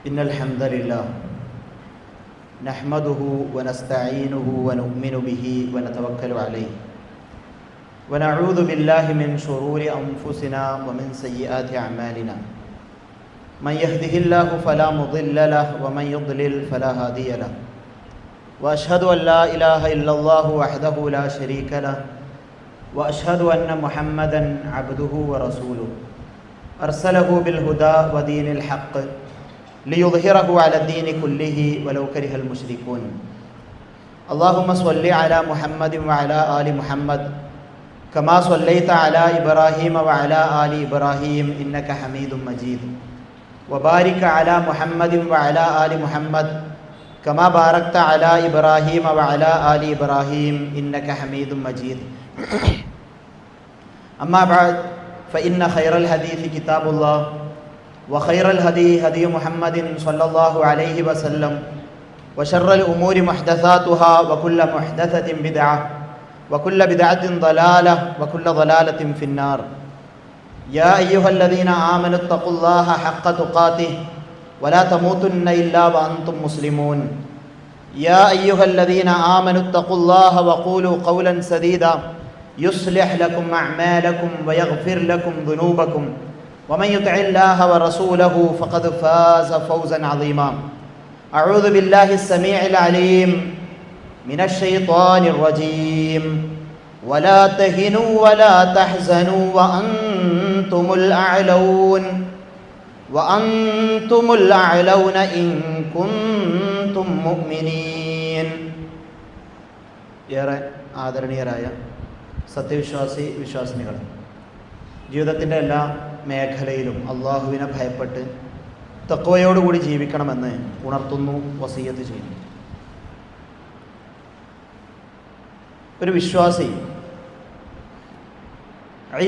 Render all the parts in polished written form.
إن الحمد لله نحمده ونستعينه ونؤمن به ونتوكل عليه ونعوذ بالله من شرور أنفسنا ومن سيئات أعمالنا من يهده الله فلا مضل له ومن يضلل فلا هادي له وأشهد أن لا إله إلا الله وحده لا شريك له وأشهد أن محمدا عبده ورسوله أرسله بالهدى ودين الحق ليظهره على الدين كله ولو كره المشركون اللهم صل على محمد وعلى آل محمد كما صليت على إبراهيم وعلى آل إبراهيم إنك حميد مجيد وبارك على محمد وعلى آل محمد كما باركت على إبراهيم وعلى آل إبراهيم إنك حميد مجيد أما بعد فإن خير الحديث كتاب الله وخير الهدي هدي محمد صلى الله عليه وسلم وشر الأمور محدثاتها وكل محدثة بدعة وكل بدعة ضلالة وكل ضلالة في النار يا أيها الذين آمنوا اتقوا الله حق تقاته ولا تموتن إلا وأنتم مسلمون يا أيها الذين آمنوا اتقوا الله وقولوا قولا سديدا يصلح لكم أعمالكم ويغفر لكم ذنوبكم ومن يطع الله ورسوله فقد فاز فوزا عظيما أعوذ بالله السميع العليم من الشيطان الرجيم ولا تهنوا ولا تحزنوا وأنتم الأعلون إن كنتم مؤمنين ഏറെ ആദരണീയരായ സത്യവിശ്വാസി വിശ്വാസിനികൾ, ജീവിതത്തിൻ്റെ എല്ലാ മേഖലയിലും അള്ളാഹുവിനെ ഭയപ്പെട്ട് തഖ്വയോടുകൂടി ജീവിക്കണമെന്ന് ഉണർത്തുന്നു, വസിയ്യത്ത് ചെയ്യുന്നു. ഒരു വിശ്വാസി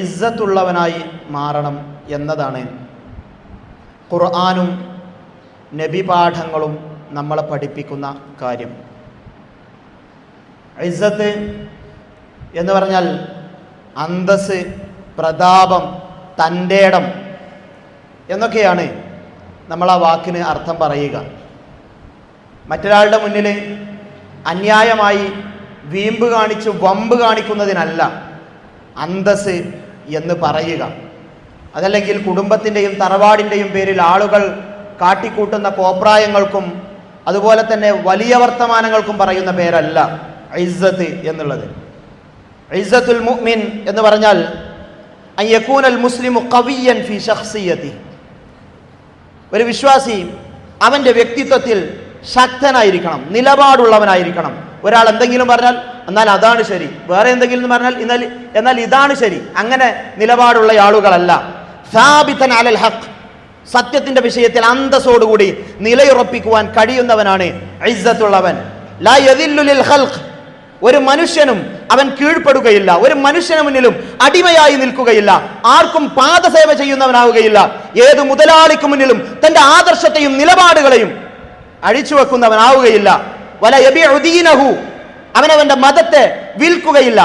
ഇസ്സത്തുള്ളവനായി മാറണം എന്നതാണ് ഖുർആനും നബി പാഠങ്ങളും നമ്മളെ പഠിപ്പിക്കുന്ന കാര്യം. ഇസ്സത്ത് എന്ന് പറഞ്ഞാൽ അന്തസ്, പ്രതാപം, തൻ്റെ ഇടം എന്നൊക്കെയാണ് നമ്മൾ ആ വാക്കിന് അർത്ഥം പറയുക. മറ്റൊരാളുടെ മുന്നിൽ അന്യായമായി വീമ്പ് കാണിച്ച് വമ്പ് കാണിക്കുന്നതിനല്ല അന്തസ് എന്ന് പറയുക. അതല്ലെങ്കിൽ കുടുംബത്തിൻ്റെയും തറവാടിൻ്റെയും പേരിൽ ആളുകൾ കാട്ടിക്കൂട്ടുന്ന കോപ്രായങ്ങൾക്കും അതുപോലെ തന്നെ വലിയ വർത്തമാനങ്ങൾക്കും പറയുന്ന പേരല്ല ഇസ്സത്ത് എന്നുള്ളത്. ഇസ്സത്തുൽ മുഅ്മിൻ എന്ന് പറഞ്ഞാൽ അൻ യകൂനൽ മുസ്ലിമു ഖവിയ്യൻ ഫീ ശഖ്സിയ്യതി, ഒരു വിശ്വാസി അവൻ്റെ വ്യക്തിത്വത്തിൽ ശക്തനായിരിക്കണം, നിലപാടുള്ളവനായിരിക്കണം. ഒരാൾ എന്തെങ്കിലും പറഞ്ഞാൽ എന്നാൽ അതാണ് ശരി, വേറെ എന്തെങ്കിലും പറഞ്ഞാൽ എന്നാൽ ഇതാണ് ശരി, അങ്ങനെ നിലപാടുള്ള ആളുകളല്ല. സാബിതൻ അലൽ ഹഖ്, സത്യത്തിന്റെ വിഷയത്തിൽ അന്തസ്സോടുകൂടി നിലയുറപ്പിക്കുവാൻ കഴിയുന്നവനാണ് ഇസ്സത്തുള്ളവൻ. ലാ യദില്ലു ലിൽ ഖൽഖ്, ഒരു മനുഷ്യനും അവൻ കീഴ്പ്പെടുകയില്ല, ഒരു മനുഷ്യന് മുന്നിലും അടിമയായി നിൽക്കുകയില്ല, ആർക്കും പാദസേവ ചെയ്യുന്നവനാവുകയില്ല. ഏത് മുതലാളിക്ക് മുന്നിലും തന്റെ ആദർശത്തെയും നിലപാടുകളെയും അഴിച്ചു വെക്കുന്നവനാവുകയില്ല. വല യബിഉ ദീനഹു, അവനവന്റെ മതത്തെ വിൽക്കുകയില്ല.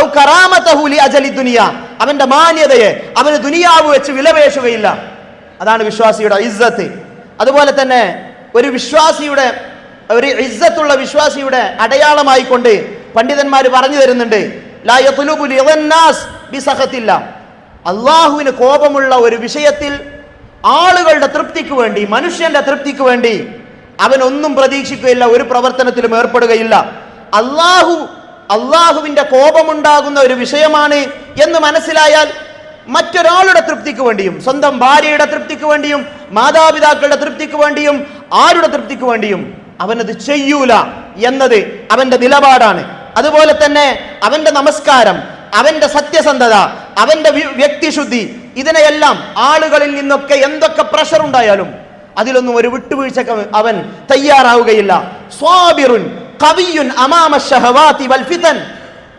ഔ കറാമതഹു ലി അജലി ദുനിയ, അവന്റെ മാന്യതയെ അവന് ദുനിയാവ് വെച്ച് വിലപേശുകയില്ല. അതാണ് വിശ്വാസിയുടെ ഇസ്സത്ത്. അതുപോലെ തന്നെ ഒരു വിശ്വാസിയുടെ, ഒരു ഇസ്സത്തുള്ള വിശ്വാസിയുടെ അടയാളമായിക്കൊണ്ട് പണ്ഡിതന്മാർ പറഞ്ഞു തരുന്നുണ്ട്, ലാ യത്ലുബു ലിദന്നാസ് ബിസഖത്തില്ല, അല്ലാഹുവിന് കോപമുള്ള ഒരു വിഷയത്തിൽ ആളുകളുടെ തൃപ്തിക്ക് വേണ്ടി, മനുഷ്യന്റെ തൃപ്തിക്ക് വേണ്ടി അവനൊന്നും പ്രതീക്ഷിക്കുകയില്ല, ഒരു പ്രവർത്തനത്തിലും ഏർപ്പെടുകയില്ല. അള്ളാഹുവിന്റെ കോപമുണ്ടാകുന്ന ഒരു വിഷയമാണ് എന്ന് മനസ്സിലായാൽ മറ്റൊരാളുടെ തൃപ്തിക്ക് വേണ്ടിയും, സ്വന്തം ഭാര്യയുടെ തൃപ്തിക്ക് വേണ്ടിയും, മാതാപിതാക്കളുടെ തൃപ്തിക്ക് വേണ്ടിയും, ആരുടെ തൃപ്തിക്ക് വേണ്ടിയും അവനത് ചെയ്യൂല എന്നത് അവന്റെ നിലപാടാണ്. അതുപോലെ തന്നെ അവന്റെ നമസ്കാരം, അവന്റെ സത്യസന്ധത, അവന്റെ വ്യക്തിശുദ്ധി, ഇതിനെയെല്ലാം ആളുകളിൽ നിന്നൊക്കെ എന്തൊക്കെ പ്രഷർ ഉണ്ടായാലും അതിലൊന്നും ഒരു വിട്ടുവീഴ്ചക്ക് അവൻ തയ്യാറാവുകയില്ല. സ്വാബിറുൻ ഖവിയ്യുൻ അമാമ ശഹവാതി വൽ ഫിതൻ,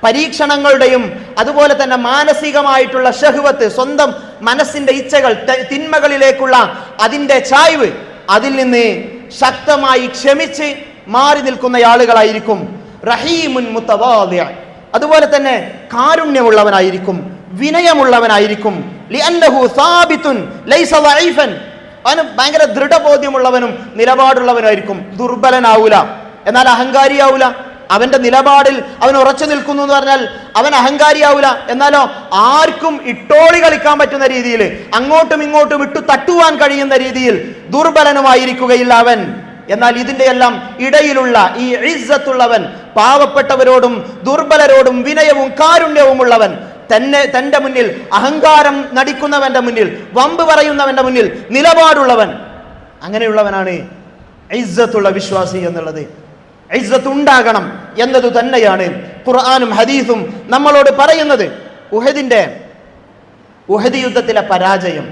പരീക്ഷണങ്ങളുടെയും അതുപോലെ തന്നെ മാനസികമായിട്ടുള്ള ഷഹ്വത്ത്, സ്വന്തം മനസ്സിന്റെ ഇച്ഛകൾ, തിന്മകളിലേക്കുള്ള അതിന്റെ ചായ്വ്, അതിൽ നിന്ന് ശക്തമായി ക്ഷമിച്ച് മാറി നിൽക്കുന്ന ആളുകളായിരിക്കും. റഹീമുൻ മുതവാദിഅ, അതുപോലെ തന്നെ കാരുണ്യമുള്ളവനായിരിക്കും, വിനയമുള്ളവനായിരിക്കും. ലിഅന്നഹു സാബിതുൻ ലൈസ ദഈഫൻ, അവന് ഭയങ്കര ദൃഢബോധ്യമുള്ളവനും നിലപാടുള്ളവനായിരിക്കും, ദുർബലനാവൂല. എന്നാൽ അഹങ്കാരിയാവൂല. അവന്റെ നിലപാടിൽ അവൻ ഉറച്ചു നിൽക്കുന്നു എന്ന് പറഞ്ഞാൽ അവൻ അഹങ്കാരിയാവൂല. എന്നാലോ ആർക്കും ഇട്ടോളി കളിക്കാൻ പറ്റുന്ന രീതിയിൽ, അങ്ങോട്ടും ഇങ്ങോട്ടും ഇട്ടു തട്ടുവാൻ കഴിയുന്ന രീതിയിൽ ദുർബലനുമായിരിക്കുകയില്ല അവൻ. എന്നാൽ ഇതിന്റെ എല്ലാം ഇടയിലുള്ള ഈ ഇസ്സത്തുള്ളവൻ, പാവപ്പെട്ടവരോടും ദുർബലരോടും വിനയവും കാരുണ്യവും ഉള്ളവൻ, തന്റെ മുന്നിൽ അഹങ്കാരം നടിക്കുന്നവന്റെ മുന്നിൽ, വമ്പ് പറയുന്നവന്റെ മുന്നിൽ നിലപാടുള്ളവൻ, അങ്ങനെയുള്ളവനാണ് ഇസ്സത്തുള്ള വിശ്വാസി എന്നുള്ളത്. ഇസ്സത്ത് ഉണ്ടാകണം എന്നത് തന്നെയാണ് ഖുർആനും ഹദീസും നമ്മളോട് പറയുന്നത്. ഉഹദ് യുദ്ധത്തിലെ പരാജയം,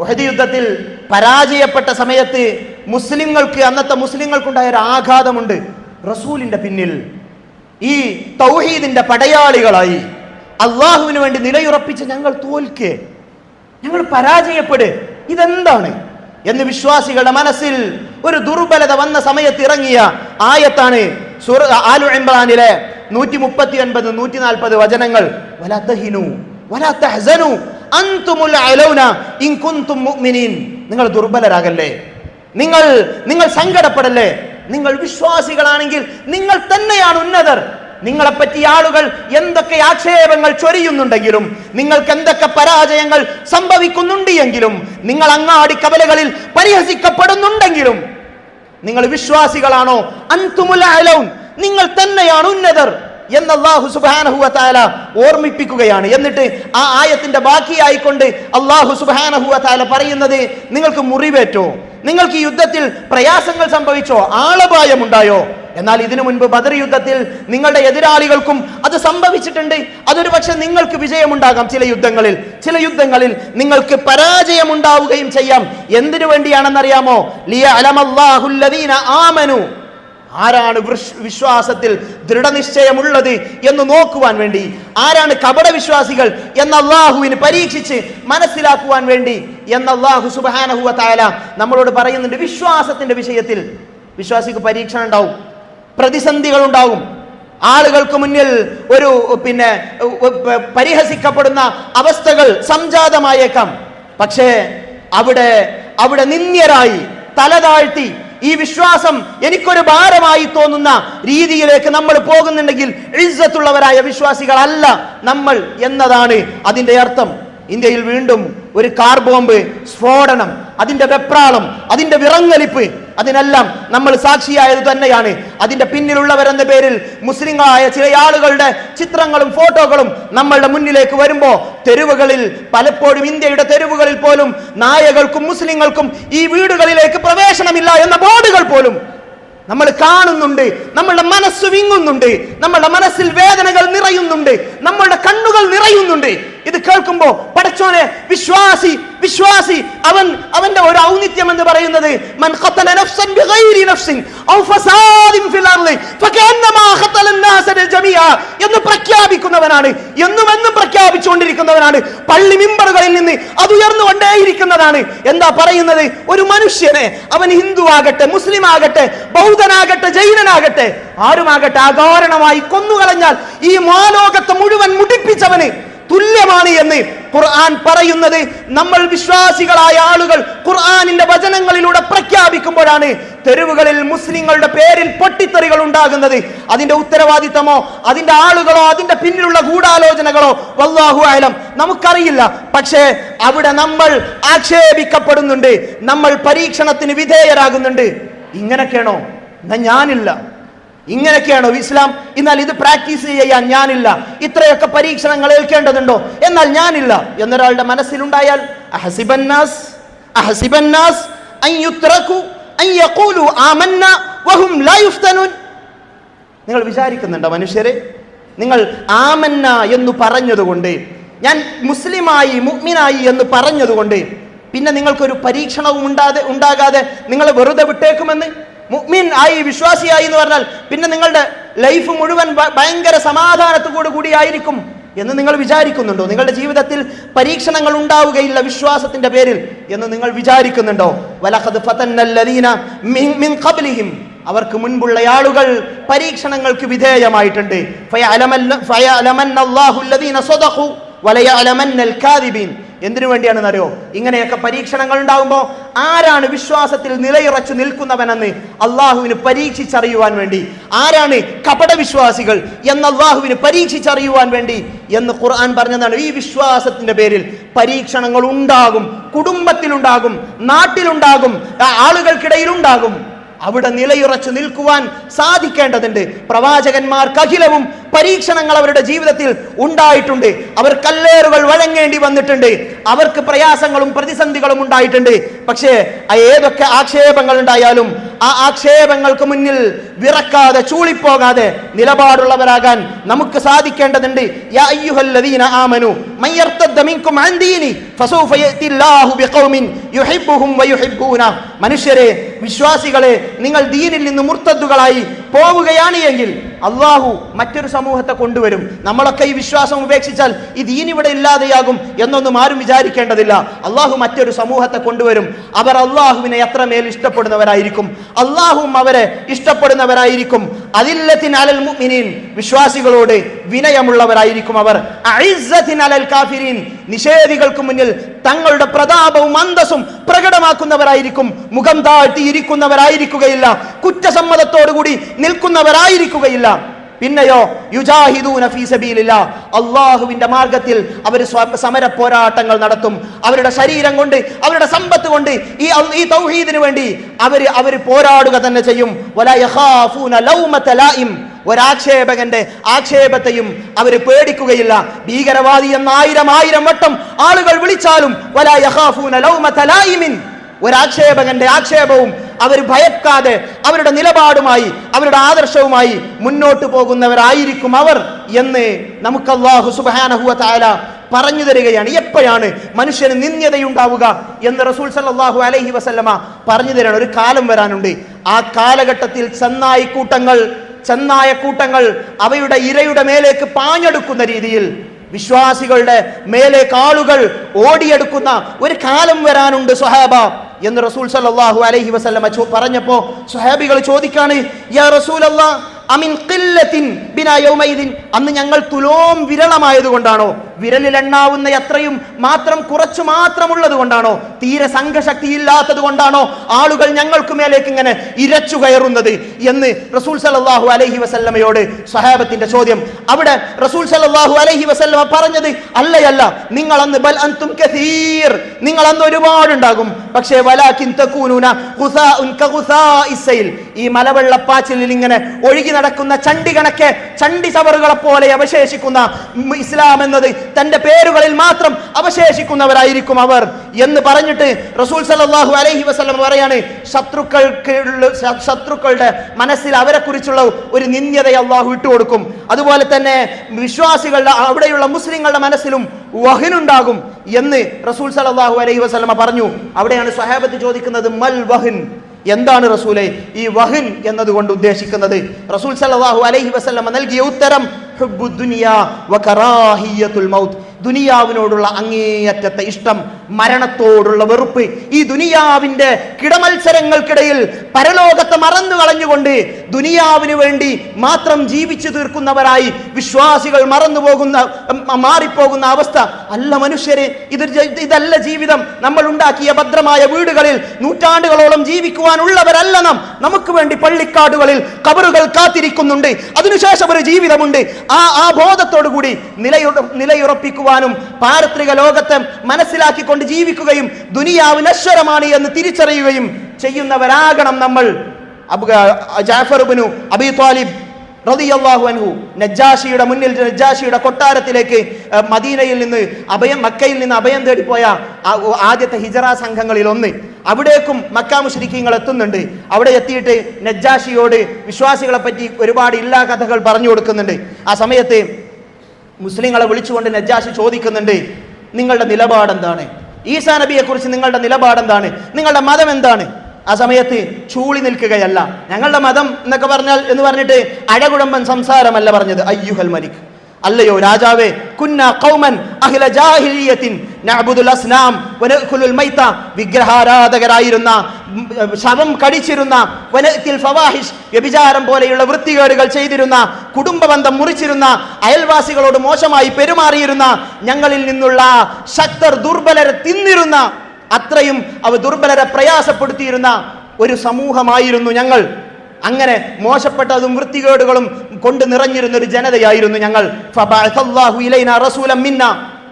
ഉഹദ് യുദ്ധത്തിൽ പരാജയപ്പെട്ട സമയത്ത് അന്നത്തെ മുസ്ലിങ്ങൾക്കുണ്ടായ ഒരു ആഘാതമുണ്ട്. റസൂലിന്റെ പിന്നിൽ ഈ തൗഹീദിന്റെ പടയാളികളായി അള്ളാഹുവിന് വേണ്ടി നിലയുറപ്പിച്ച് ഞങ്ങൾ തോൽക്കേ, ഞങ്ങൾ പരാജയപ്പെട്, ഇതെന്താണ് എന്ന് വിശ്വാസികളുടെ മനസ്സിൽ ഒരു ദുർബലത വന്ന സമയത്ത് ഇറങ്ങിയ ആയത്താണ് ആലു ഇംറാനിലെ 139, 140 വചനങ്ങൾ. വലാ തഹിനു വലാ തഹ്സനു അൻതുമുൽ അലൗന ഇൻ കുൻതും മുഅ്മിനീൻ. നിങ്ങൾ ദുർബലരാകല്ലേ, നിങ്ങൾ സങ്കടപ്പെടല്ലേ, നിങ്ങൾ വിശ്വാസികളാണെങ്കിൽ നിങ്ങൾ തന്നെയാണ് ഉന്നതർ. നിങ്ങളെപ്പറ്റി ആളുകൾ എന്തൊക്കെ ആക്ഷേപങ്ങൾ ചൊരിയുന്നുണ്ടെങ്കിലും, നിങ്ങൾക്ക് എന്തൊക്കെ പരാജയങ്ങൾ സംഭവിക്കുന്നുണ്ട് എങ്കിലും, നിങ്ങൾ അങ്ങാടി കവലകളിൽ പരിഹസിക്കപ്പെടുന്നുണ്ടെങ്കിലും, നിങ്ങൾ വിശ്വാസികളാണോ? അൻതുമുൽ അലൗൻ, നിങ്ങൾ തന്നെയാണ് ഉന്നതർ എന്ന് അല്ലാഹു സുബ്ഹാനഹു വ തആല ഓർമ്മിപ്പിക്കുകയാണ്. എന്നിട്ട് ആ ആയത്തിന്റെ ബാക്കിയായിക്കൊണ്ട് അല്ലാഹു സുബ്ഹാനഹു വ തആല പറയുന്നത്, നിങ്ങൾക്ക് മുറിവേറ്റോ, നിങ്ങൾക്ക് ഈ യുദ്ധത്തിൽ പ്രയാസങ്ങൾ സംഭവിച്ചോ, ആളപായമുണ്ടായോ? എന്നാൽ ഇതിനു മുൻപ് ബദർ യുദ്ധത്തിൽ നിങ്ങളുടെ എതിരാളികൾക്കും അത് സംഭവിച്ചിട്ടുണ്ട്. അതൊരു പക്ഷെ നിങ്ങൾക്ക് വിജയമുണ്ടാകാം, ചില യുദ്ധങ്ങളിൽ നിങ്ങൾക്ക് പരാജയമുണ്ടാവുകയും ചെയ്യാം. എന്തിനു വേണ്ടിയാണെന്നറിയാമോ? ലിയഅലമല്ലാഹുല്ലദീന ആമനു, ആരാണ് വിശ്വാസത്തിൽ ദൃഢനിശ്ചയമുള്ളത് എന്ന് നോക്കുവാൻ വേണ്ടി, ആരാണ് കപട വിശ്വാസികൾ എന്ന് അള്ളാഹുവിന് പരീക്ഷിച്ച് മനസ്സിലാക്കുവാൻ വേണ്ടി എന്ന് അല്ലാഹു സുബ്ഹാനഹു വ തആല നമ്മളോട് പറയുന്നുണ്ട്. വിശ്വാസത്തിന്റെ വിഷയത്തിൽ വിശ്വാസിക്ക് പരീക്ഷ ഉണ്ടാവും, പ്രതിസന്ധികൾ ഉണ്ടാവും, ആളുകൾക്ക് മുന്നിൽ ഒരു പരിഹസിക്കപ്പെടുന്ന അവസ്ഥകൾ സംജാതമായേക്കാം. പക്ഷേ അവിടെ നിന്ദ്യരായി തലതാഴ്ത്തി ഈ വിശ്വാസം എനിക്കൊരു ഭാരമായി തോന്നുന്ന രീതിയിലേക്ക് നമ്മൾ പോകുന്നുണ്ടെങ്കിൽ ഇസ്സത്തുള്ളവരായ വിശ്വാസികളല്ല നമ്മൾ എന്നതാണ് അതിന്റെ അർത്ഥം. ഇന്ത്യയിൽ വീണ്ടും ഒരു കാർ ബോംബ് സ്ഫോടനം, അതിന്റെ വെപ്രാളം, അതിന്റെ വിറങ്ങലിപ്പ്, അതിനെല്ലാം നമ്മൾ സാക്ഷിയായത് തന്നെയാണ്. അതിന്റെ പിന്നിലുള്ളവരെന്ന പേരിൽ മുസ്ലിങ്ങളായ ചില ആളുകളുടെ ചിത്രങ്ങളും ഫോട്ടോകളും നമ്മളുടെ മുന്നിലേക്ക് വരുമ്പോൾ തെരുവുകളിൽ, പലപ്പോഴും ഇന്ത്യയുടെ തെരുവുകളിൽ പോലും നായകൾക്കും മുസ്ലിങ്ങൾക്കും ഈ വീടുകളിലേക്ക് പ്രവേശനമില്ല എന്ന ബോർഡുകൾ പോലും നമ്മൾ കാണുന്നുണ്ട്. നമ്മളുടെ മനസ്സ് വിങ്ങുന്നുണ്ട്, നമ്മളുടെ മനസ്സിൽ വേദനകൾ നിറയുന്നുണ്ട്, നമ്മളുടെ കണ്ണുകൾ നിറയുന്നുണ്ട്. ഇത് കേൾക്കുമ്പോ പടച്ചോനെ, വിശ്വാസി അവന്റെ ഒരു ഔന്നിത്യം എന്ന് പറയുന്നത് മൻ ഖതല നഫ്സൻ ബിഗൈരി നഫ്സിൻ ഔ ഫസാദിൻ ഫിൽ അർളി ഫകഅന്നമാ ഖതല الناس ജമീഅ എന്ന് പ്രഖ്യാപിക്കുന്നവനാണ്, എന്നും പ്രഖ്യാപിച്ചുകൊണ്ടിരിക്കുന്നവനാണ്. പള്ളി മിമ്പറുകളിൽ നിന്ന് അത് ഉയർന്നുകൊണ്ടേയിരിക്കുന്നതാണ്. എന്താ പറയുന്നത്? ഒരു മനുഷ്യനെ, അവൻ ഹിന്ദു ആകട്ടെ, മുസ്ലിം ആകട്ടെ, ബൗദ്ധനാകട്ടെ, ജൈനനാകട്ടെ, ആരുമാകട്ടെ, അകാരണമായി കൊന്നുകളഞ്ഞാൽ ഈ മാലോകത്തെ മുഴുവൻ മുടിപ്പിച്ചവന് തുല്യമാണ് എന്ന് ഖുർആൻ പറയുന്നത്. നമ്മൾ വിശ്വാസികളായ ആളുകൾ ഖുർആനിന്റെ വചനങ്ങളിലൂടെ പ്രഖ്യാപിക്കുമ്പോഴാണ് തെരുവുകളിൽ മുസ്ലിങ്ങളുടെ പേരിൽ പൊട്ടിത്തെറികൾ ഉണ്ടാകുന്നത്. അതിന്റെ ഉത്തരവാദിത്തമോ അതിന്റെ ആളുകളോ അതിന്റെ പിന്നിലുള്ള ഗൂഢാലോചനകളോ വല്ലാഹു അഅലം, നമുക്കറിയില്ല. പക്ഷേ അവിടെ നമ്മൾ ആക്ഷേപിക്കപ്പെടുന്നുണ്ട്, നമ്മൾ പരീക്ഷണത്തിന് വിധേയരാകുന്നുണ്ട്. ഇങ്ങനെയൊക്കെയാണോ? ഞാനില്ല. ഇങ്ങനെയൊക്കെയാണോ ഇസ്ലാം? എന്നാൽ ഇത് പ്രാക്ടീസ് ചെയ്യാൻ ഞാനില്ല. ഇത്രയൊക്കെ പരീക്ഷണങ്ങൾ ഏൽക്കേണ്ടതുണ്ടോ? എന്നാൽ ഞാനില്ല എന്നൊരാളുടെ മനസ്സിലുണ്ടായാൽ അഹസിബന്നാസ് അൻ യുത്രകു അൻ യഖൂലു ആമന്നാ വഹും ലാ യുഫ്തനൂൻ. നിങ്ങൾ വിചാരിക്കുന്നുണ്ടോ മനുഷ്യരെ, നിങ്ങൾ ആമന്ന എന്ന് പറഞ്ഞതുകൊണ്ട്, ഞാൻ മുസ്ലിമായി മുഅ്മിനായി എന്ന് പറഞ്ഞതുകൊണ്ട് പിന്നെ നിങ്ങൾക്കൊരു പരീക്ഷണവും ഉണ്ടാകാതെ നിങ്ങളെ വെറുതെ വിട്ടേക്കുമെന്ന്? മുഅ്മിൻ ആയി, വിശ്വാസിയായി എന്ന് പറഞ്ഞാൽ പിന്നെ നിങ്ങളുടെ ലൈഫ് മുഴുവൻ ഭയങ്കര സമാധാനത്തോടു കൂടിയായിരിക്കും എന്ന് നിങ്ങൾ വിചാരിക്കുന്നുണ്ടോ? നിങ്ങളുടെ ജീവിതത്തിൽ പരീക്ഷണങ്ങൾ ഉണ്ടാവുകയില്ല വിശ്വാസത്തിന്റെ പേരിൽ എന്ന് നിങ്ങൾ വിചാരിക്കുന്നുണ്ടോ? വലഖദ് ഫതന്നല്ലദീന മിൻ ഖബ്ലിഹിം, അവർക്ക് മുൻപുള്ള ആളുകൾ പരീക്ഷണങ്ങൾക്ക് വിധേയമായിട്ടുണ്ട്. ഫയഅലമന്നല്ലാഹു അല്ലദീന സദഖു വലയഅലമന്നൽ കാദിബീൻ. എന്തിനു വേണ്ടിയാണെന്ന് അറിയോ? ഇങ്ങനെയൊക്കെ പരീക്ഷണങ്ങൾ ഉണ്ടാകുമ്പോൾ ആരാണ് വിശ്വാസത്തിൽ നിലയുറച്ചു നിൽക്കുന്നവനെന്ന് അള്ളാഹുവിന് പരീക്ഷിച്ചറിയുവാൻ വേണ്ടി, ആരാണ് കപട വിശ്വാസികൾ എന്ന് അള്ളാഹുവിന് പരീക്ഷിച്ചറിയുവാൻ വേണ്ടി എന്ന് ഖുർആൻ പറഞ്ഞതാണ്. ഈ വിശ്വാസത്തിന്റെ പേരിൽ പരീക്ഷണങ്ങൾ ഉണ്ടാകും, കുടുംബത്തിലുണ്ടാകും, നാട്ടിലുണ്ടാകും, ആളുകൾക്കിടയിലുണ്ടാകും. അവിടെ നിലയുറച്ചു നിൽക്കുവാൻ സാധിക്കേണ്ടതുണ്ട്. പ്രവാചകന്മാർക്കഖിലവും പരീക്ഷണങ്ങൾ അവരുടെ ജീവിതത്തിൽ ഉണ്ടായിട്ടുണ്ട്. അവർ കല്ലേറുകൾ വഴങ്ങേണ്ടി വന്നിട്ടുണ്ട്. അവർക്ക് പ്രയാസങ്ങളും പ്രതിസന്ധികളും ഉണ്ടായിട്ടുണ്ട്. പക്ഷേ ഏതൊക്കെ ആക്ഷേപങ്ങൾ ഉണ്ടായാലും ആ ആക്ഷേപങ്ങൾക്ക് മുന്നിൽ വിറക്കാതെ ചൂളിപ്പോകാതെ നിലപാടുള്ളവരാകാൻ നമുക്ക് സാധിക്കേണ്ടതുണ്ട്. യാ അയ്യുഹല്ലദീന ആമനു മയ്യർതദ്ദ മിൻകും അൻ ദീനി ഫസൗഫ യഅതില്ലാഹു ബിഖൗമിൻ യുഹിബ്ബുഹും വയുഹിബ്ബൂന. മനുഷ്യരെ, വിശ്വാസികളെ, നിങ്ങൾ ദീനിൽ നിന്ന് മുർത്തദ്ദുകളായി പോവുകയാണ് എങ്കിൽ അള്ളാഹു മറ്റൊരു സമൂഹത്തെ കൊണ്ടുവരും. നമ്മളൊക്കെ ഈ വിശ്വാസം ഉപേക്ഷിച്ചാൽ ഈ ദീൻ ഇവിടെ ഇല്ലാതെയാകും എന്നൊന്നും ആരും വിചാരിക്കേണ്ടതില്ല. അള്ളാഹു മറ്റൊരു സമൂഹത്തെ കൊണ്ടുവരും. അവർ അള്ളാഹുവിനെ എത്രമേൽ ഇഷ്ടപ്പെടുന്നവരായിരിക്കും, അള്ളാഹുവും അവരെ ഇഷ്ടപ്പെടുന്നവരായിരിക്കും. അദില്ലത്തിൻ അലൽ മുഅ്മിനീൻ, വിശ്വാസികളോട് വിനയമുള്ളവരായിരിക്കും അവർ. അഇസ്സത്തിൻ അലൽ കാഫിരീൻ, നിഷേധികൾക്ക് മുന്നിൽ തങ്ങളുടെ പ്രതാപവും അന്തസ്സും പ്രകടമാക്കുന്നവരായിരിക്കും. മുഖം താഴ്ത്തി ഇരിക്കുന്നവരായിരിക്കുകയില്ല, കുറ്റസമ്മതത്തോടുകൂടി നിൽക്കുന്നവരായിരിക്കുകയില്ല. പിന്നെയോ യുജാഹിദൂന ഫീ സബീലില്ലാഹ്, അല്ലാഹുവിന്റെ മാർഗത്തിൽ അവർ സമര പോരാട്ടങ്ങൾ നടത്തും. അവരുടെ ശരീരം കൊണ്ട്, അവരുടെ സമ്പത്ത് കൊണ്ട് ഈ തൗഹീദിന് വേണ്ടി അവർ പോരാടുക തന്നെ ചെയ്യും. വലാ യഖാഫൂന ലൗമത ലായിം, ഒരാക്ഷേപകന്റെ ആക്ഷേപത്തെയും അവർ പേടിക്കുകയില്ല. ഭീകരവാദി എന്ന ആയിരം വട്ടം ആളുകൾ വിളിച്ചാലും വലാ യഖാഫൂന ലൗമത ലായിമിൻ, ഒരാക്ഷേപകന്റെ ആക്ഷേപവും അവർ ഭയക്കാതെ അവരുടെ നിലപാടുമായി, അവരുടെ ആദർശവുമായി മുന്നോട്ട് പോകുന്നവരായിരിക്കും അവർ എന്ന് നമുക്ക് അല്ലാഹു സുബ്ഹാനഹു വ തആല പറഞ്ഞു തരികയാണ്. എപ്പോഴാണ് മനുഷ്യന് നിന്ദ്യതയുണ്ടാവുക എന്ന് റസൂൽ സല്ലല്ലാഹു അലൈഹി വസല്ലമ പറഞ്ഞു തരാണ്. ഒരു കാലം വരാനുണ്ട്. ആ കാലഘട്ടത്തിൽ ചെന്നായ കൂട്ടങ്ങൾ അവയുടെ ഇരയുടെ മേലേക്ക് പാഞ്ഞെടുക്കുന്ന രീതിയിൽ വിശ്വാസികളുടെ മേലേക്ക് ആളുകൾ ഓടിയെടുക്കുന്ന ഒരു കാലം വരാനുണ്ട് സ്വഹാബ എന്ന് റസൂൽ സല്ലല്ലാഹു അലൈഹി വസല്ലമ പറഞ്ഞപ്പോ സ്വഹാബികൾ ചോദിക്കാണ്, യാ റസൂലല്ലാഹ് അമിൻ ഖില്ലത്തിൻ ബിനാ യൗമൈദിൻ, അന്ന് ഞങ്ങൾ തുലോം വിരളമായതുകൊണ്ടാണോ, വിരലിൽ എണ്ണാവുന്ന എത്രയും മാത്രം കുറച്ചു മാത്രമുള്ളത് കൊണ്ടാണോ, തീരെ സംഘശക്തി ഇല്ലാത്തത് കൊണ്ടാണോ ആളുകൾ ഞങ്ങൾക്ക് മേലേക്ക് ഇങ്ങനെ ഇരച്ചു കയറുന്നത് എന്ന് റസൂൽ സല്ലല്ലാഹു അലൈഹി വസല്ലമയോട് സ്വഹാബത്തിന്റെ ചോദ്യം. അവിടെ റസൂൽ സല്ലല്ലാഹു അലൈഹി വസല്ലമ പറഞ്ഞത് അല്ലയല്ല, നിങ്ങൾ അന്ന് ബൽ അൻതും കസീർ, നിങ്ങൾ അന്ന് ഒരുപാടുണ്ടാകും. പക്ഷേ വലാകിൻ തകൂനൂന ഖുസാഉൻ കഖുസാഇസ് സൈൽ, ഈ മലവെള്ളപ്പാച്ചിലിൽ ഇങ്ങനെ ഒഴുകി നടക്കുന്ന ചണ്ടി കണക്കെ, ചണ്ടി ചവറുകളെ പോലെ അവശേഷിക്കുന്ന ഇസ്ലാം എന്നത് തന്റെ പേരുകളിൽ മാത്രം അവശേഷിക്കുന്നവരായിരിക്കും അവർ എന്ന് പറഞ്ഞിട്ട് റസൂൽ സല്ലല്ലാഹു അലൈഹി വസല്ലം പറയാണ്, ശത്രുക്കളുടെ മനസ്സിൽ അവരെ കുറിച്ചുള്ള ഒരു നിന്ദ്യത അള്ളാഹു ഇട്ടുകൊടുക്കും. അതുപോലെ തന്നെ വിശ്വാസികളുടെ, അവിടെയുള്ള മുസ്ലിങ്ങളുടെ മനസ്സിലും വഹ്നുണ്ടാകും എന്ന് റസൂൽ സല്ലല്ലാഹു അലൈഹി വസല്ലം പറഞ്ഞു. അവിടെയാണ് സ്വഹാബത്ത് ചോദിക്കുന്നത്, മൽ വഹ്ൻ, എന്താണ് റസൂലേ ഈ വഹ്ൻ എന്നതുകൊണ്ട് ഉദ്ദേശിക്കുന്നത്? റസൂൽ സല്ലല്ലാഹു അലൈഹി വസല്ലം നൽകിയ ഉത്തരം ഹുബ്ബുദ് ദുനിയാ വ കറാഹിയത്തുൽ മൗത്ത്, ദുനിയാവിനോടുള്ള അങ്ങേയറ്റത്തെ ഇഷ്ടം, മരണത്തോടുള്ള വെറുപ്പ്. ഈ ദുനിയാവിന്റെ കിടമത്സരങ്ങൾക്കിടയിൽ പരലോകത്തെ മറന്നു കളഞ്ഞുകൊണ്ട് ദുനിയാവിന് വേണ്ടി മാത്രം ജീവിച്ചു തീർക്കുന്നവരായി വിശ്വാസികൾ മാറിപ്പോകുന്ന അവസ്ഥ അല്ല മനുഷ്യരെ. ഇതല്ല ജീവിതം. നമ്മൾ ഉണ്ടാക്കിയ ഭദ്രമായ വീടുകളിൽ നൂറ്റാണ്ടുകളോളം ജീവിക്കുവാനുള്ളവരല്ല നാം. നമുക്ക് വേണ്ടി പള്ളിക്കാടുകളിൽ ഖബറുകൾ കാത്തിരിക്കുന്നുണ്ട്. അതിനുശേഷം ഒരു ജീവിതമുണ്ട്. ആ ബോധത്തോടു കൂടി നിലയുറപ്പിക്കുവാനും പാരത്രിക ലോകത്തെ മനസ്സിലാക്കിക്കൊണ്ട് ജീവിക്കുകയും ദുനിയാവ് നശ്വരമാണ് എന്ന് തിരിച്ചറിയുകയും ചെയ്യുന്നവരാകണം നമ്മൾ. ജാഫർ ഇബ്നു അബീ ത്വാലിബ് റളിയല്ലാഹു അൻഹു നജ്ജാശിയുടെ മുന്നിൽ, നജ്ജാശിയുടെ കൊട്ടാരത്തിലേക്ക് മക്കയിൽ നിന്ന് അഭയം തേടിപ്പോയ ആദ്യത്തെ ഹിജറ സംഘങ്ങളിൽ ഒന്ന്. അവിടേക്കും മക്ക മുശ്രിക്കീങ്ങൾ എത്തുന്നുണ്ട്. അവിടെ എത്തിയിട്ട് നജ്ജാശിയോട് വിശ്വാസികളെ പറ്റി ഒരുപാട് ഇല്ലാ കഥകൾ പറഞ്ഞു കൊടുക്കുന്നുണ്ട്. ആ സമയത്ത് മുസ്ലിങ്ങളെ വിളിച്ചുകൊണ്ട് നജ്ജാശി ചോദിക്കുന്നുണ്ട്, നിങ്ങളുടെ നിലപാടെന്താണ്? ഈസാ നബിയെ കുറിച്ച് നിങ്ങളുടെ നിലപാടെന്താണ്? നിങ്ങളുടെ മതം എന്താണ്? ആ സമയത്ത് ചൂളി നിൽക്കുകയല്ല. ഞങ്ങളുടെ മതം എന്നൊക്കെ പറഞ്ഞിട്ട് അഴകുഴമ്പൻ സംസാരമല്ല പറഞ്ഞത്. അയ്യുഹൽ മലിക്, അല്ലയോ രാജാവേ, കുന്ന ഖൗമൻ അഹ്ല ജാഹിലിയത്തിൻ നഅബുദുൽ അസ്നാം വനഅകുലുൽ മൈത, വിഗ്രഹാരാധകരായിരുന്ന, ശവം കടിച്ചിരുന്ന, വനഅതിൽ ഫവാഹിഷ്, വ്യഭിചാരം പോലെയുള്ള വൃത്തികേടുകൾ ചെയ്തിരുന്ന, കുടുംബബന്ധം മുറിച്ചിരുന്ന, അയൽവാസികളോട് മോശമായി പെരുമാറിയിരുന്ന, ഞങ്ങളിൽ നിന്നുള്ള ശക്തർ ദുർബലരെ തിന്നിരുന്ന, അത്രയും അവ ദുർബലരെ പ്രയാസപ്പെടുത്തിയിരുന്ന ഒരു സമൂഹമായിരുന്നു ഞങ്ങൾ. അങ്ങനെ മോശപ്പെട്ടതും വൃത്തികേടുകളും കൊണ്ട് നിറഞ്ഞിരുന്ന ഒരു ജനതയായിരുന്നു ഞങ്ങൾ. ഫബഅസല്ലാഹു ഇലൈനാ റസൂലൻ മിന്നാ,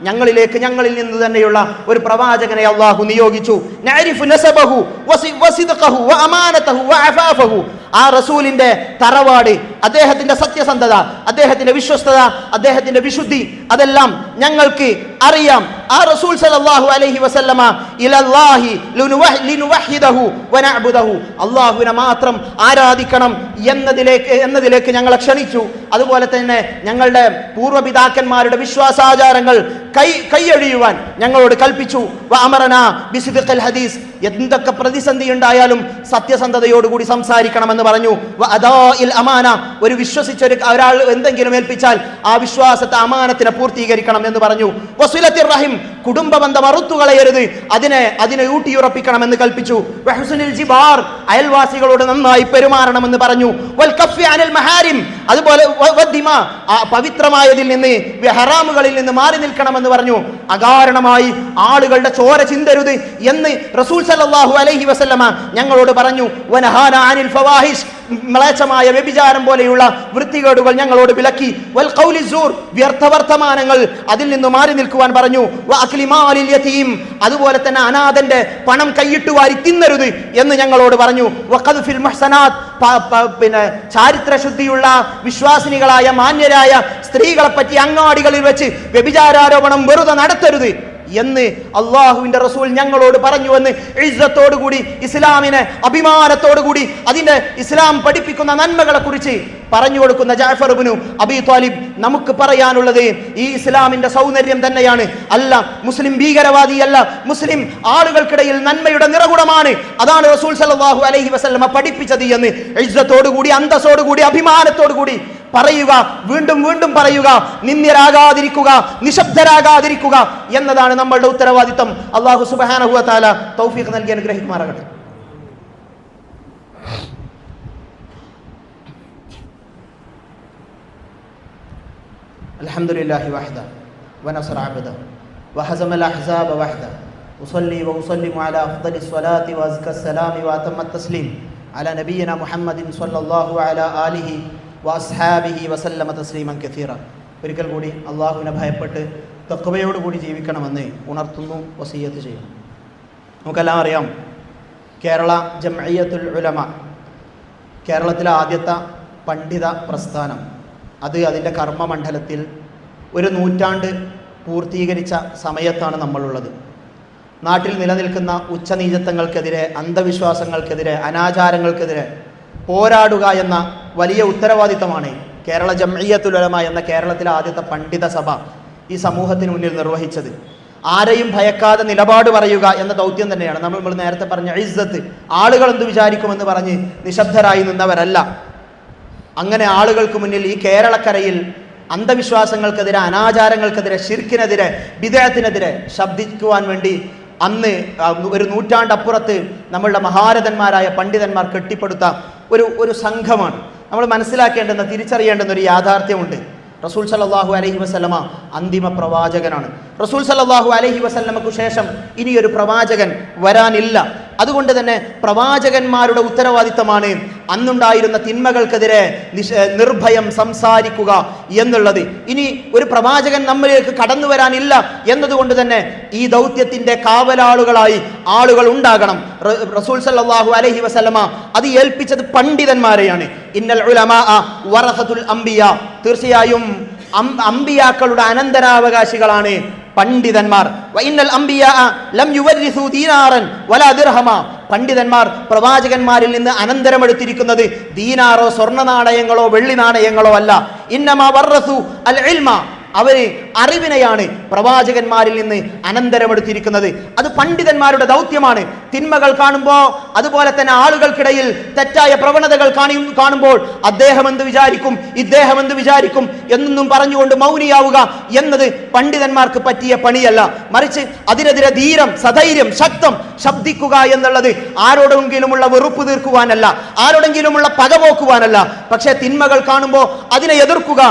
ഞങ്ങളിൽ നിന്ന് തന്നെയുള്ള ഒരു പ്രവാചകനെ അല്ലാഹു നിയോഗിച്ചു. നഅരിഫു നസബഹു വസിദ്ഖഹു വഅമാനതഹു വഅഫാഫഹു, ആ റസൂലിന്റെ തറവാട്, അദ്ദേഹത്തിന്റെ സത്യസന്ധത, അദ്ദേഹത്തിന്റെ വിശ്വസ്തത, അദ്ദേഹത്തിന്റെ വിശുദ്ധി, അതെല്ലാം ഞങ്ങൾക്ക് അറിയാം. ആ റസൂൽ സല്ലല്ലാഹു അലൈഹി വസല്ലമ ഇലല്ലാഹി ലിനുവഹിദഹു വനഅബുദഹു, അല്ലാഹുവിനെ മാത്രം ആരാധിക്കണം എന്നതിലേക്ക് ഞങ്ങളെ ക്ഷണിച്ചു. അതുപോലെ തന്നെ ഞങ്ങളുടെ പൂർവ്വപിതാക്കന്മാരുടെ വിശ്വാസാചാരങ്ങൾ കൈയൊഴിയുവാൻ ഞങ്ങളോട് കൽപ്പിച്ചു. വഅമറനാ ബിസിദ്ഖിൽ ഹദീസ്, എന്തൊക്കെ പ്രതിസന്ധി ഉണ്ടായാലും സത്യസന്ധതയോടുകൂടി സംസാരിക്കണമെന്ന് പറഞ്ഞു. വഅദാഇൽ അമാന, ഒരു വിശ്വസിച്ച ഒരാൾ എന്തെങ്കിലും ഏൽപ്പിച്ചാൽ ആ വിശ്വാസത്തെ അമാനത്തിനെ പൂർത്തീകരിക്കണം എന്ന് പറഞ്ഞു. വസിലത്തിർ റഹിം, കുടുംബ ബന്ധം അറുത്തുകളയരുത്, അതിനെ ഊട്ടിയുറപ്പിക്കണമെന്ന് കൽപ്പിച്ചു. വഹുസ്നുൽ ജിബാർ, അയൽവാസികളോട് നന്നായി പെരുമാറണമെന്ന് പറഞ്ഞു. വൽ കഫ്ഫി അനിൽ മഹാരിം, അതുപോലെ വദ്ദിമ, പവിത്രമായതിൽ നിന്ന്, ഹറാമുകളിൽ നിന്ന് മാറി നിൽക്കണമെന്ന് പറഞ്ഞു. അകാരണമായി ആളുകളുടെ ചോര ചിന്തരുത് എന്ന് റസൂൽ സല്ലല്ലാഹു അലൈഹി വസല്ലമ ഞങ്ങളോട് പറഞ്ഞു. വനഹാന അനിൽ ഫവാഹിഷ്, മ്ലേച്ഛമായ വ്യഭിചാരം പോലെയുള്ള വൃത്തികേടുകൾ ഞങ്ങളോട് വിലക്കി. വൽ ഖൗലി സൂർ, വ്യർത്ഥ വർത്തമാനങ്ങൾ, അതിൽ നിന്ന് മാറി നിൽക്കുവാൻ പറഞ്ഞു. വഅക്ലി മാലിൽ യതീം, അതുപോലെ തന്നെ അനാഥന്റെ പണം കൈയിട്ട് വാരി തിന്നരുത് എന്ന് ഞങ്ങളോട് പറഞ്ഞു. വഖദ്ഫിൽ മുഹ്സനാത്ത്, പിന്നെ ചാരിത്ര ശുദ്ധിയുള്ള വിശ്വാസിനികളായ മാന്യരായ സ്ത്രീകളെ പറ്റി അങ്ങാടികളിൽ വെച്ച് വ്യഭിചാരോപണം വെറുതെ നടത്തരുത് എന്ന് അള്ളാഹുവിന്റെ റസൂൽ ഞങ്ങളോട് പറഞ്ഞുവെന്ന് ഇസ്സത്തോടുകൂടി, ഇസ്ലാമിനെ അഭിമാനത്തോടുകൂടി, അതിന്റെ ഇസ്ലാം പഠിപ്പിക്കുന്ന നന്മകളെ കുറിച്ച് പറഞ്ഞു കൊടുക്കുന്ന ജഅഫർ ഇബ്നു അബീ ത്വാലിബ് നമുക്ക് പറയാനുള്ളത് ഈ ഇസ്ലാമിന്റെ സൗന്ദര്യം തന്നെയാണ്. അല്ല മുസ്ലിം ഭീകരവാദിയല്ല, മുസ്ലിം ആളുകൾക്കിടയിൽ നന്മയുടെ നിറകുടമാണ്. അതാണ് റസൂൽ സല്ലല്ലാഹു അലൈഹി വസല്ലമ പഠിപ്പിച്ചത് എന്ന് ഇസ്സത്തോടുകൂടി, അന്തസ്സോടുകൂടി, അഭിമാനത്തോടുകൂടി പറയുക, വീണ്ടും വീണ്ടും പറയുക. നിന്ദ്യരാകാതിരിക്കുക, നിശബ്ദരാകാതിരിക്കുക എന്നതാണ് നമ്മളുടെ ഉത്തരവാദിത്തം. അല്ലാഹു സുബ്ഹാനഹു വ തആല തൗഫീഖ് നൽകി അനുഗ്രഹിക്കുമാറാകട്ടെ. അൽഹംദുലില്ലാഹി വഹദ വനസറ അബ്ദ വഹസമൽ അഹ്സാബ വഹദ ഉസല്ലി വഉസല്ലിമു അലാ അഫ്ദലിസ് സ്വലാത്തി വഅസ്കസ് സലാമി വഅതമ്മത് തസ്ലീം അലാ നബിയിന മുഹമ്മദിൻ സ്വല്ലല്ലാഹു അലാ ആലിഹി വഅസ്ഹാബിഹി വസല്ലമ തസ്ലീമൻ കസീറ. ഒരിക്കൽ കൂടി അള്ളാഹുവിനെ ഭയപ്പെട്ട് തഖ്വയോടുകൂടി ജീവിക്കണമെന്ന് ഉണർത്തുന്നു, വസിയ്യത്ത് ചെയ്യുന്നു. നമുക്കെല്ലാം അറിയാം, കേരള ജംഇയ്യത്തുൽ ഉലമ, കേരളത്തിലെ ആദ്യത്തെ പണ്ഡിത പ്രസ്ഥാനം, അത് അതിൻ്റെ കർമ്മമണ്ഡലത്തിൽ ഒരു നൂറ്റാണ്ട് പൂർത്തീകരിച്ച സമയത്താണ് നമ്മളുള്ളത്. നാട്ടിൽ നിലനിൽക്കുന്ന ഉച്ചനീചത്വങ്ങൾക്കെതിരെ, അന്ധവിശ്വാസങ്ങൾക്കെതിരെ, അനാചാരങ്ങൾക്കെതിരെ പോരാടുക എന്ന വലിയ ഉത്തരവാദിത്തമാണ് കേരള ജംഇയ്യത്തുൽ ഉലമ എന്ന കേരളത്തിലെ ആദ്യത്തെ പണ്ഡിത സഭ ഈ സമൂഹത്തിന് മുന്നിൽ നിർവഹിച്ചത്. ആരെയും ഭയക്കാതെ നിലപാട് പറയുക എന്ന ദൗത്യം തന്നെയാണ്. നമ്മൾ നേരത്തെ പറഞ്ഞ ഇസ്സത്ത്, ആളുകൾ എന്ത് വിചാരിക്കുമെന്ന് പറഞ്ഞ് നിശബ്ദരായി നിന്നവരല്ല. അങ്ങനെ ആളുകൾക്ക് മുന്നിൽ ഈ കേരളക്കരയിൽ അന്ധവിശ്വാസങ്ങൾക്കെതിരെ, അനാചാരങ്ങൾക്കെതിരെ, ശിർക്കിനെതിരെ, ബിദ്അത്തിനെതിരെ ശബ്ദിക്കുവാൻ വേണ്ടി അന്ന് ഒരു നൂറ്റാണ്ടപ്പുറത്ത് നമ്മളുടെ മഹാരഥന്മാരായ പണ്ഡിതന്മാർ കെട്ടിപ്പടുത്ത ഒരു സംഘമാണ്. നമ്മൾ മനസ്സിലാക്കേണ്ടുന്ന, തിരിച്ചറിയേണ്ടുന്ന ഒരു യാഥാർത്ഥ്യമുണ്ട്. റസൂൽ സല്ലല്ലാഹു അലൈഹി വസല്ലമ അന്തിമ പ്രവാചകനാണ്. റസൂൽ സല്ലല്ലാഹു അലൈഹി വസല്ലമയ്ക്കു ശേഷം ഇനിയൊരു പ്രവാചകൻ വരാനില്ല. അതുകൊണ്ട് തന്നെ പ്രവാചകന്മാരുടെ ഉത്തരവാദിത്തമാണ് അന്നുണ്ടായിരുന്ന തിന്മകൾക്കെതിരെ നിർഭയം സംസാരിക്കുക എന്നുള്ളത്. ഇനി ഒരു പ്രവാചകൻ നമ്മളിലേക്ക് കടന്നു വരാനില്ല എന്നതുകൊണ്ട് തന്നെ ഈ ദൗത്യത്തിന്റെ കാവലാളുകളായി ആളുകൾ ഉണ്ടാകണം. റസൂൽ സല്ലല്ലാഹു അലൈഹി വസല്ലമ അത് ഏൽപ്പിച്ചത് പണ്ഡിതന്മാരെയാണ്. ഇന്നൽ ഉലമാ വറസത്തുൽ അംബിയാ, തീർച്ചയായും അംബിയാക്കളുടെ അനന്തരാവകാശികളാണ് പണ്ഡിതന്മാർ. വഇന്നൽ അംബിയാ ലം യുവരിസു ദീനാറൻ വലാ ദിർഹമ, പണ്ഡിതന്മാർ പ്രവാചകന്മാരിൽ നിന്ന് അനന്തരമെടുത്തിരിക്കുന്നത് ദീനാറോ സ്വർണ്ണ നാണയങ്ങളോ വെള്ളി നാണയങ്ങളോ അല്ല. ഇന്നമാ വറസു അൽ ഇൽമ, അവര് അറിവിനെയാണ് പ്രവാചകന്മാരിൽ നിന്ന് അനന്തരമെടുത്തിരിക്കുന്നത്. അത് പണ്ഡിതന്മാരുടെ ദൗത്യമാണ്. തിന്മകൾ കാണുമ്പോൾ, അതുപോലെ തന്നെ ആളുകൾക്കിടയിൽ തെറ്റായ പ്രവണതകൾ കാണുമ്പോൾ അദ്ദേഹം എന്ത് വിചാരിക്കും, ഇദ്ദേഹം എന്ത് വിചാരിക്കും എന്നൊന്നും പറഞ്ഞുകൊണ്ട് മൗനിയാവുക എന്നത് പണ്ഡിതന്മാർക്ക് പറ്റിയ പണിയല്ല. മറിച്ച് അതിനെതിരെ ധീരം, സധൈര്യം, ശക്തം ശബ്ദിക്കുക എന്നുള്ളത് ആരോടെങ്കിലുമുള്ള വെറുപ്പ് തീർക്കുവാനല്ല, ആരോടെങ്കിലുമുള്ള പകപോക്കുവാനല്ല, പക്ഷേ തിന്മകൾ കാണുമ്പോൾ അതിനെ എതിർക്കുക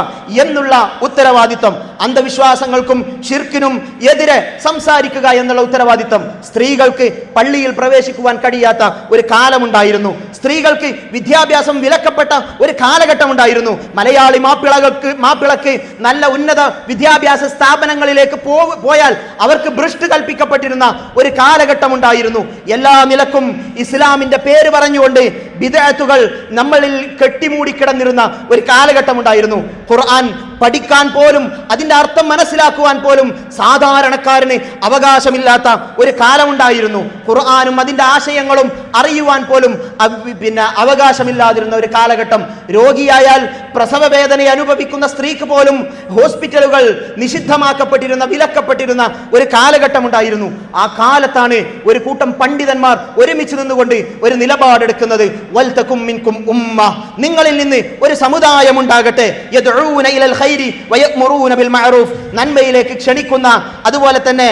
എന്നുള്ള ഉത്തരവാദിത്വം, അന്ധവിശ്വാസങ്ങൾക്കും ശിർക്കിനും എതിരെ സംസാരിക്കുക എന്നുള്ള ഉത്തരവാദിത്വം. സ്ത്രീകൾക്ക് പള്ളിയിൽ പ്രവേശിക്കുവാൻ കഴിയാത്ത ഒരു കാലമുണ്ടായിരുന്നു. സ്ത്രീകൾക്ക് വിദ്യാഭ്യാസം വിലക്കപ്പെട്ട ഒരു കാലഘട്ടം ഉണ്ടായിരുന്നു. മലയാളി മാപ്പിളക്ക് നല്ല ഉന്നത വിദ്യാഭ്യാസ സ്ഥാപനങ്ങളിലേക്ക് പോയാൽ അവർക്ക് ഭ്രഷ്ട് കൽപ്പിക്കപ്പെട്ടിരുന്ന ഒരു കാലഘട്ടം ഉണ്ടായിരുന്നു. എല്ലാ നിലക്കും ഇസ്ലാമിന്റെ പേര് പറഞ്ഞുകൊണ്ട് ബിദ്അത്തുകൾ നമ്മളിൽ കെട്ടിമൂടിക്കിടന്നിരുന്ന ഒരു കാലഘട്ടം ഉണ്ടായിരുന്നു. ഖുർആൻ പഠിക്കാൻ പോലും അതിന്റെ അർത്ഥം മനസ്സിലാക്കുവാൻ പോലും സാധാരണക്കാരന് അവകാശമില്ലാത്ത ഒരു കാലമുണ്ടായിരുന്നു. ഖുർആനും അതിന്റെ ആശയങ്ങളും അറിയുവാൻ പോലും അവകാശമില്ലാതിരുന്ന ഒരു കാലഘട്ടം. രോഗിയായാൽ പ്രസവ വേദന അനുഭവിക്കുന്ന സ്ത്രീക്ക് പോലും ഹോസ്പിറ്റലുകൾ നിഷിദ്ധമാക്കപ്പെട്ടിരുന്ന, വിലക്കപ്പെട്ടിരുന്ന ഒരു കാലഘട്ടം ഉണ്ടായിരുന്നു. ആ കാലത്താണ് ഒരു കൂട്ടം പണ്ഡിതന്മാർ ഒരുമിച്ച് നിന്നുകൊണ്ട് ഒരു നിലപാടെടുക്കുന്നത്. വൽതകും മിൻകും ഉമ്മ, നിങ്ങളിൽ നിന്ന് ഒരു സമുദായം ഉണ്ടാകട്ടെ, യദ്ഊന ഇലൽ ഖൈരി വയഅ്മുറൂന ബിൽ മഅറൂഫ്, നന്മയിലേക്ക് ക്ഷണിക്കുന്ന, അതുപോലെ തന്നെ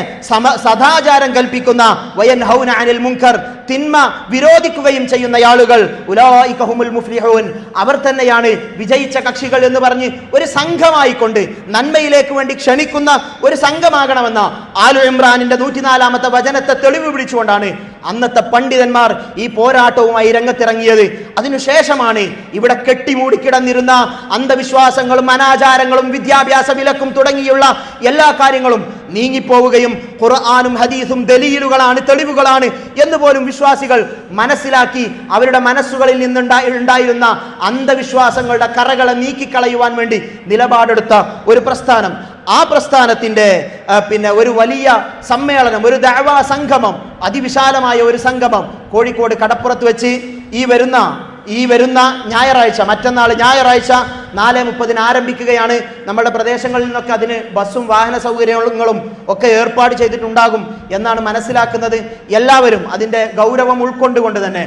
സദാചാരം കൽപ്പിക്കുന്ന, വയൻഹൗന അനിൽ മുൻകർ, തിന്മ വിരോധിക്കുകയും ചെയ്യുന്ന ആളുകൾ, ഉലൈക ഹുമുൽ മുഫ്ലിഹൂൻ, അവർ തന്നെയാണ് വിജയിച്ച കക്ഷികൾ എന്ന് പറഞ്ഞ് ഒരു സംഘമായിക്കൊണ്ട് നന്മയിലേക്ക് വേണ്ടി ക്ഷണിക്കുന്ന ഒരു സംഘമാകണമെന്ന ആലു ഇമ്രാനിന്റെ 104-ാമത്തെ വചനത്തെ തെളിവ് പിടിച്ചുകൊണ്ടാണ് അന്നത്തെ പണ്ഡിതന്മാർ ഈ പോരാട്ടവുമായി രംഗത്തിറങ്ങിയത്. അതിനുശേഷമാണ് ഇവിടെ കെട്ടിമൂടിക്കിടന്നിരുന്ന അന്ധവിശ്വാസങ്ങളും അനാചാരങ്ങളും വിദ്യാഭ്യാസ വിലക്കും തുടങ്ങിയുള്ള എല്ലാ കാര്യങ്ങളും നീങ്ങിപ്പോവുകയും ഖുർആനും ഹദീസും ദലീലുകളാണ്, തെളിവുകളാണ് എന്ന് പോലും വിശ്വാസികൾ മനസ്സിലാക്കി അവരുടെ മനസ്സുകളിൽ നിന്നുണ്ടായിരുന്ന അന്ധവിശ്വാസങ്ങളുടെ കറകളെ നീക്കിക്കളയുവാൻ വേണ്ടി നിലപാടെടുത്ത ഒരു പ്രസ്ഥാനം. ആ പ്രസ്ഥാനത്തിന്റെ ഒരു വലിയ സമ്മേളനം, ഒരു ദഅവാ സംഗമം, അതിവിശാലമായ ഒരു സംഗമം കോഴിക്കോട് കടപ്പുറത്ത് വെച്ച് ഈ വരുന്ന ഞായറാഴ്ച, മറ്റന്നാൾ ഞായറാഴ്ച 4:30 ആരംഭിക്കുകയാണ്. നമ്മുടെ പ്രദേശങ്ങളിൽ നിന്നൊക്കെ അതിന് ബസ്സും വാഹന സൗകര്യങ്ങളും ഒക്കെ ഏർപ്പാട് ചെയ്തിട്ടുണ്ടാകും എന്നാണ് മനസ്സിലാക്കുന്നത്. എല്ലാവരും അതിൻ്റെ ഗൗരവം ഉൾക്കൊണ്ടുകൊണ്ട് തന്നെ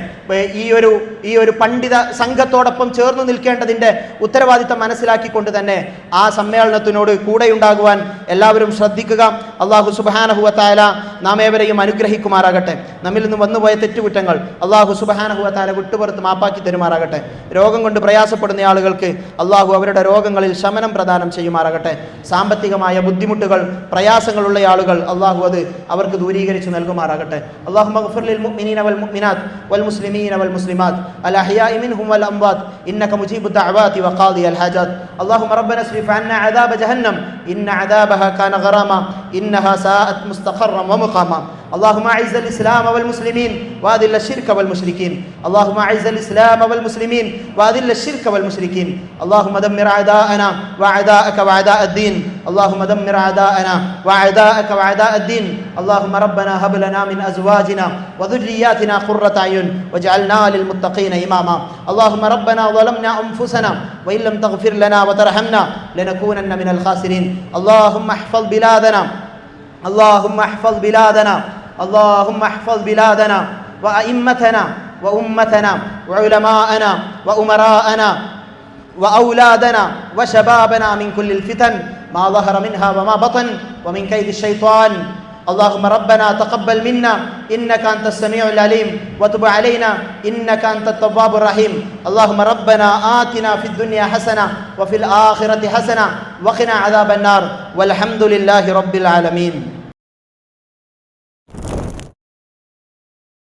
ഈ ഒരു പണ്ഡിത സംഘത്തോടൊപ്പം ചേർന്ന് നിൽക്കേണ്ടതിൻ്റെ ഉത്തരവാദിത്തം മനസ്സിലാക്കിക്കൊണ്ട് തന്നെ ആ സമ്മേളനത്തിനോട് കൂടെയുണ്ടാകുവാൻ എല്ലാവരും ശ്രദ്ധിക്കുക. അല്ലാഹു സുബ്ഹാനഹു വ തആല നാം ഏവരെയും അനുഗ്രഹിക്കുമാറാകട്ടെ. നമ്മിൽ നിന്ന് വന്നുപോയ തെറ്റുകുറ്റങ്ങൾ അല്ലാഹു സുബ്ഹാനഹു വ തആല വിട്ടുപുറത്ത് മാപ്പാക്കി തരുമാറാകട്ടെ. രോഗം കൊണ്ട് പ്രയാസപ്പെടുന്ന ആളുകൾക്ക് അല്ലാഹു അവരുടെ രോഗങ്ങളിൽ ശമനം പ്രദാനം ചെയ്യുമാറാകട്ടെ. സാമ്പത്തികമായ ബുദ്ധിമുട്ടുകൾ, പ്രയാസങ്ങളുള്ള ആളുകൾ അല്ലാഹു അത് അവർക്ക് ദൂരീകരിച്ച് നൽകുമാറാകട്ടെ. അല്ലാഹുമ്മ ഗ്ഫിർ ലിൽ മുഅ്മിനീന വൽ മുഅ്മിനാത്ത് വൽ മുസ്ലിമീന വൽ മുസ്ലിമാത്ത് അൽ അഹ്യാഇ മിൻഹും വൽ അംവാത്ത് ഇന്നക മുജീബു ദഅവാതി വ ഖാദിയൽ ഹാജാത്ത്. അല്ലാഹുമ്മ റബ്ബന സ്രിഫ് അന്നാ അദാബ ജഹന്നം ഇന്ന അദാബഹാ കാന ഗറാമ ഇന്നഹാ സാഅത് മുസ്തഖറൻ വ മുഖാമ. اللهم اعز الاسلام والمسلمين واذل الشرك والمشركين. اللهم اعز الاسلام والمسلمين واذل الشرك والمشركين. اللهم دمر اعداءنا واعداءك واعداء الدين. اللهم دمر اعداءنا واعداءك واعداء الدين. اللهم ربنا هب لنا من ازواجنا وذرياتنا قرة اعين واجعلنا للمتقين اماما. اللهم ربنا ظلمنا انفسنا وان لم تغفر لنا وترحمنا لنكونن من الخاسرين. اللهم احفظ بلادنا، اللهم احفظ بلادنا، اللهم احفظ بلادنا وأئمتنا وأمتنا وعلماءنا وأمراءنا وأولادنا وشبابنا من كل الفتن ما ظهر منها وما بطن ومن كيد الشيطان. اللهم ربنا تقبل منا إنك أنت السميع العليم وتب علينا إنك أنت التواب الرحيم. اللهم ربنا آتنا في الدنيا حسنة وفي الآخرة حسنة وقنا عذاب النار والحمد لله رب العالمين.